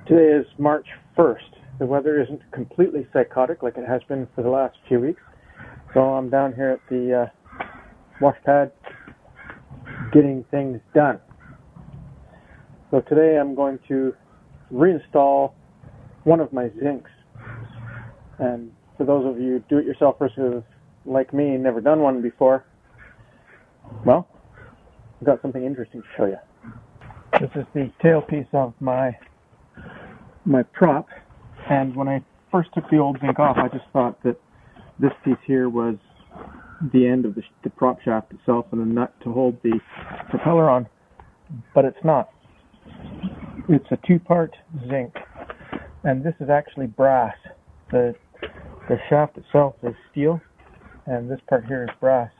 Today is March 1st. The weather isn't completely psychotic like it has been for the last few weeks. So I'm down here at the wash pad getting things done. So today I'm going to reinstall one of my Zincs. And for those of you do-it-yourselfers who, like me, never done one before, well, I've got something interesting to show you. This is the tailpiece of my prop, and when I first took the old Zinc off, I just thought that this piece here was the end of the prop shaft itself and a nut to hold the propeller on, but it's not. It's a two-part Zinc, and this is actually brass. The shaft itself is steel, and this part here is brass.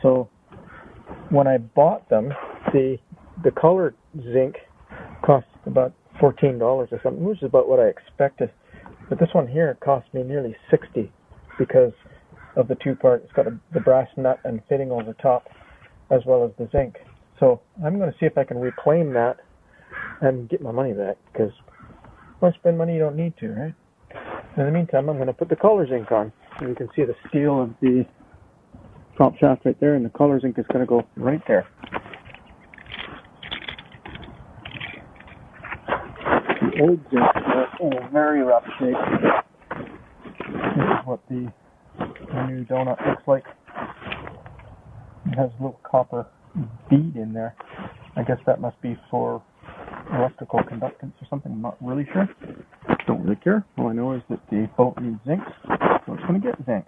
So when I bought them, the colored Zinc cost about $14 or something, which is about what I expected. But this one here cost me nearly $60 because of the two-part. It's got the brass nut and fitting over top, as well as the Zinc. So I'm going to see if I can reclaim that and get my money back, because don't spend money you don't need to, right? In the meantime, I'm going to put the color Zinc on. And you can see the steel of the prop shaft right there, and the color Zinc is going to go right there. The old Zinc is in a very rough shape. This is what the new donut looks like. It has a little copper bead in there. I guess that must be for electrical conductance or something. I'm not really sure. Don't really care. All I know is that the boat needs Zincs, so it's going to get Zincs.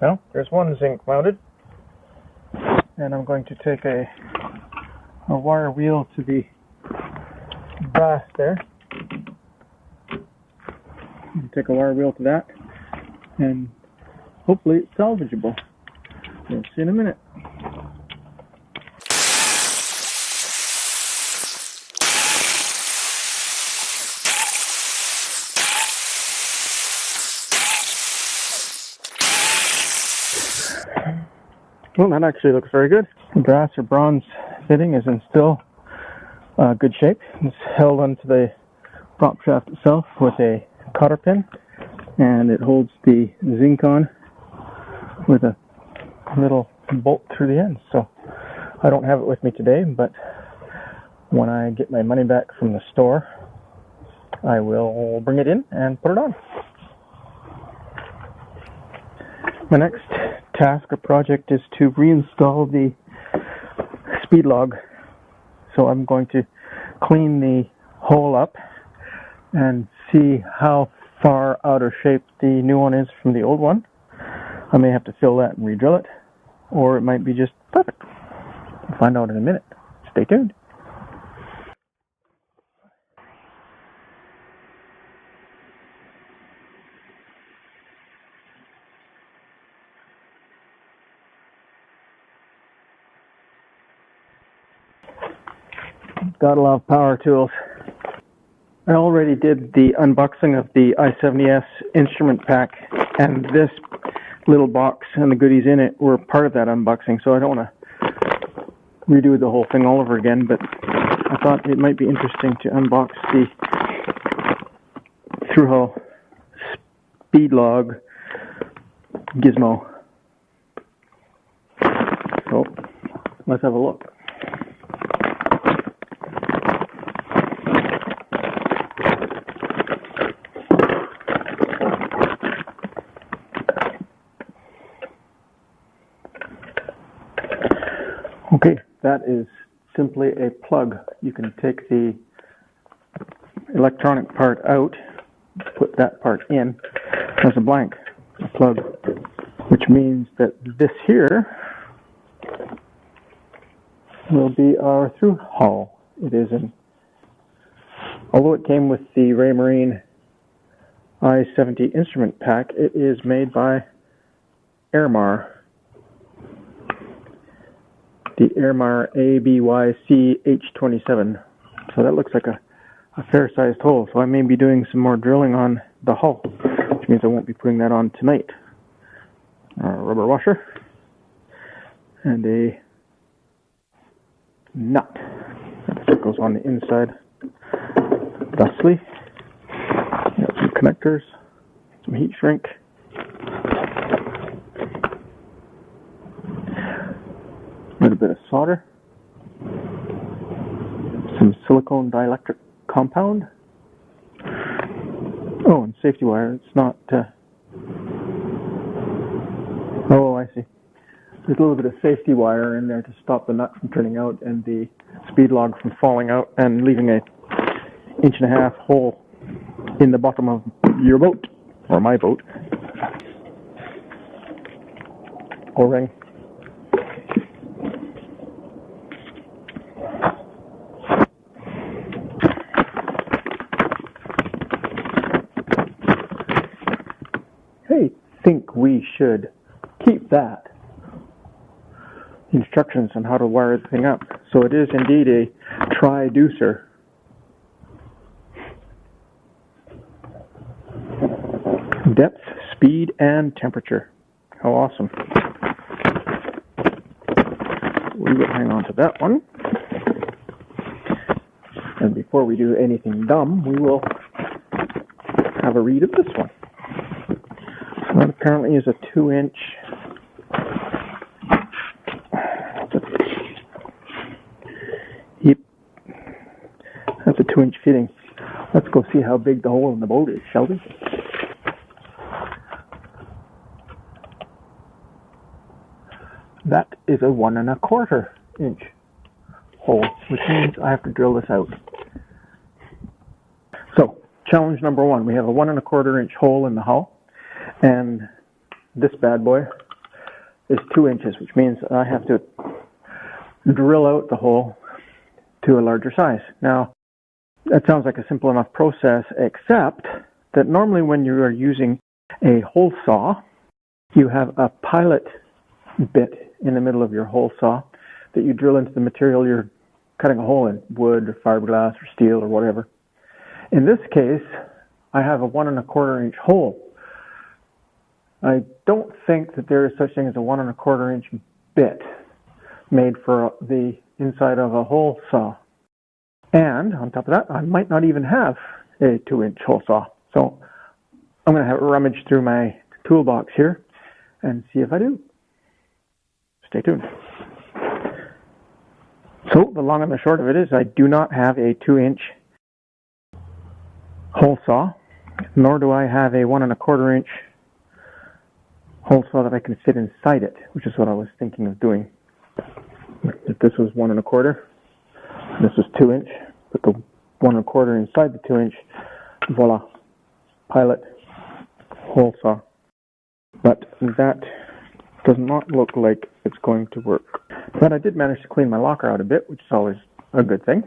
Well, there's one Zinc mounted, and I'm going to take a wire wheel to the brass there. Take a wire wheel to that, and hopefully it's salvageable. We'll see in a minute. Well, that actually looks very good. The brass or bronze fitting is in still good shape. It's held onto the prop shaft itself with a cotter pin, and it holds the Zinc on with a little bolt through the end. So I don't have it with me today, but when I get my money back from the store, I will bring it in and put it on. My next task or project is to reinstall the speed log. So I'm going to clean the hole up and see how far out of shape the new one is from the old one. I may have to fill that and re-drill it, or it might be just perfect. We'll find out in a minute. Stay tuned. Gotta love power tools. I already did the unboxing of the i70S instrument pack, and this little box and the goodies in it were part of that unboxing, so I don't want to redo the whole thing all over again, but I thought it might be interesting to unbox the through-hull speed log gizmo. So let's have a look. Okay, that is simply a plug. You can take the electronic part out, put that part in as a blank, a plug, which means that this here will be our through hull. It is although it came with the Raymarine I-70 instrument pack, it is made by Airmar. The Airmar ABYC H27. So that looks like a fair-sized hole. So I may be doing some more drilling on the hull, which means I won't be putting that on tonight. A rubber washer and a nut. That goes on the inside. Thusly, got some connectors, some heat shrink. A little bit of solder, some silicone dielectric compound. Oh, and safety wire. It's not. Oh, I see. There's a little bit of safety wire in there to stop the nut from turning out and the speed log from falling out and leaving a 1.5-inch hole in the bottom of your boat, or my boat. O-ring. I think we should keep that. Instructions on how to wire the thing up. So it is indeed a transducer. Depth, speed, and temperature. How awesome. We will hang on to that one. And before we do anything dumb, we will have a read of this one. So that apparently is a 2-inch. Yep. That's a 2-inch fitting. Let's go see how big the hole in the boat is, shall we? That is a 1.25-inch hole, which means I have to drill this out. So, challenge number 1. We have a 1.25-inch hole in the hull, and this bad boy is 2 inches, which means I have to drill out the hole to a larger size. Now, that sounds like a simple enough process, except that normally when you are using a hole saw, you have a pilot bit in the middle of your hole saw that you drill into the material you're cutting a hole in, wood or fiberglass or steel or whatever. In this case, I have a 1.25-inch hole. I don't think that there is such thing as a 1.25-inch bit made for the inside of a hole saw. And on top of that, I might not even have a 2-inch hole saw. So I'm going to have a rummage through my toolbox here and see if I do. Stay tuned. So the long and the short of it is I do not have a 2-inch hole saw, nor do I have a 1.25-inch hole saw that I can fit inside it, which is what I was thinking of doing. If this was 1.25, this was 2-inch, put the 1.25 inside the 2-inch, voila, pilot hole saw. But that does not look like it's going to work. But I did manage to clean my locker out a bit, which is always a good thing.